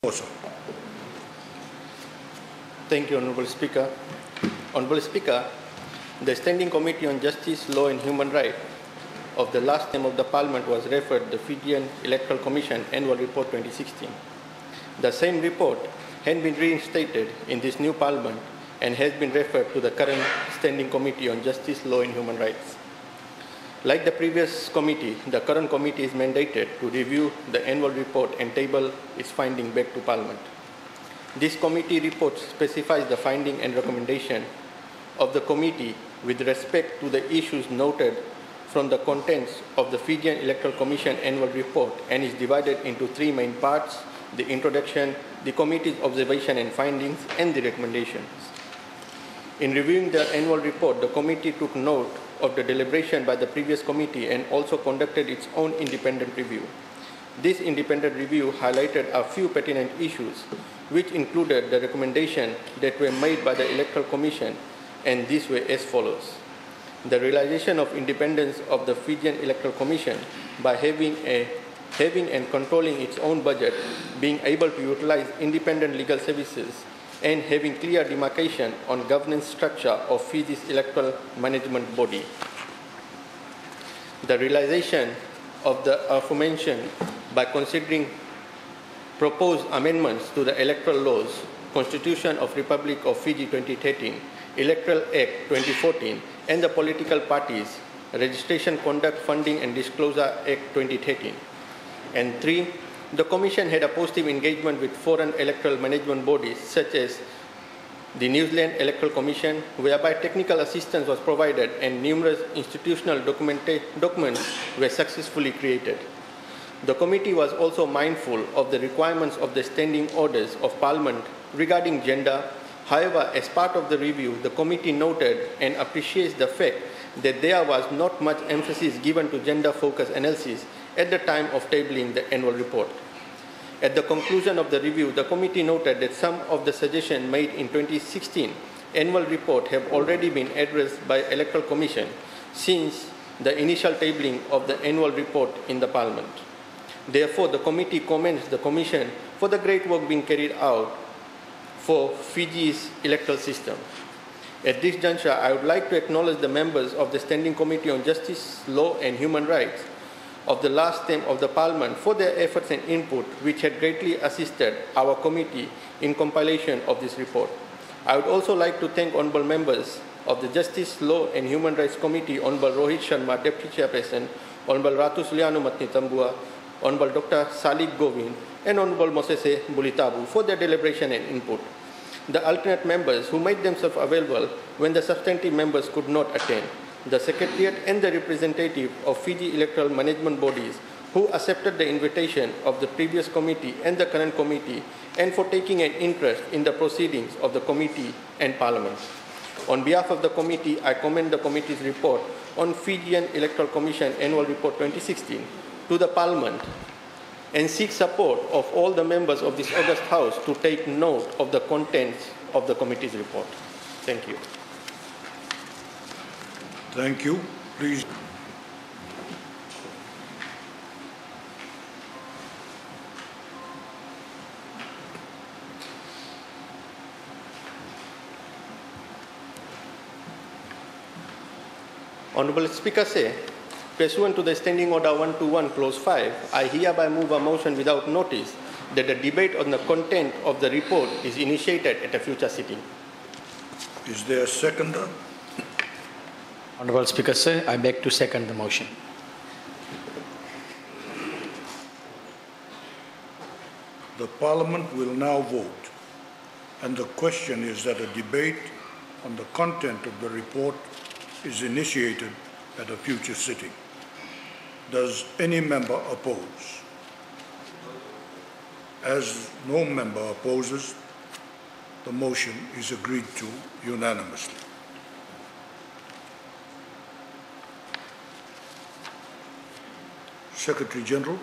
Also. Thank you, Honourable Speaker. Honourable Speaker, the Standing Committee on Justice, Law and Human Rights of the last term of the Parliament was referred the Fijian Electoral Commission Annual Report 2016. The same report had been reinstated in this new Parliament and has been referred to the current Standing Committee on Justice, Law and Human Rights. Like the previous committee, the current committee is mandated to review the annual report and table its finding back to Parliament. This committee report specifies the finding and recommendation of the committee with respect to the issues noted from the contents of the Fijian Electoral Commission annual report and is divided into three main parts: the introduction, the committee's observation and findings, and the recommendations. In reviewing the annual report, the committee took note of the deliberation by the previous committee and also conducted its own independent review. This independent review highlighted a few pertinent issues, which included the recommendations that were made by the Electoral Commission, and these were as follows. The realization of independence of the Fijian Electoral Commission by having and controlling its own budget, being able to utilize independent legal services, and having clear demarcation on governance structure of Fiji's electoral management body. The realization of the aforementioned by considering proposed amendments to the electoral laws, Constitution of Republic of Fiji 2013, Electoral Act 2014, and the Political Parties Registration, Conduct, Funding and Disclosure Act 2013. And 3, the Commission had a positive engagement with foreign electoral management bodies such as the New Zealand Electoral Commission, whereby technical assistance was provided and numerous institutional documents were successfully created. The committee was also mindful of the requirements of the standing orders of Parliament regarding gender. However, as part of the review, the committee noted and appreciates the fact that there was not much emphasis given to gender-focused analysis at the time of tabling the annual report. At the conclusion of the review, the committee noted that some of the suggestions made in 2016 annual report have already been addressed by Electoral Commission since the initial tabling of the annual report in the Parliament. Therefore, the committee commends the Commission for the great work being carried out for Fiji's electoral system. At this juncture, I would like to acknowledge the members of the Standing Committee on Justice, Law and Human Rights of the last term of the Parliament for their efforts and input, which had greatly assisted our committee in compilation of this report. I would also like to thank honourable members of the Justice, Law and Human Rights Committee, Honourable Rohit Sharma, Deputy Chairperson, Honourable Ratu Suliano Matnitambua, Honourable Dr. Salik Govind, and Honourable Mosese Bulitabu for their deliberation and input. The alternate members who made themselves available when the substantive members could not attend, the Secretariat and the representative of Fiji electoral management bodies who accepted the invitation of the previous committee and the current committee, and for taking an interest in the proceedings of the committee and Parliament. On behalf of the committee, I commend the committee's report on Fijian Electoral Commission Annual Report 2016 to the Parliament and seek support of all the members of this august House to take note of the contents of the committee's report. Thank you. Thank you. Please. Honourable Speaker say, pursuant to the Standing Order 121, Clause 5, I hereby move a motion without notice that the debate on the content of the report is initiated at a future sitting. Is there a seconder? Honourable Speaker, sir, I beg to second the motion. The Parliament will now vote, and the question is that a debate on the content of the report is initiated at a future sitting. Does any member oppose? As no member opposes, the motion is agreed to unanimously. Secretary General.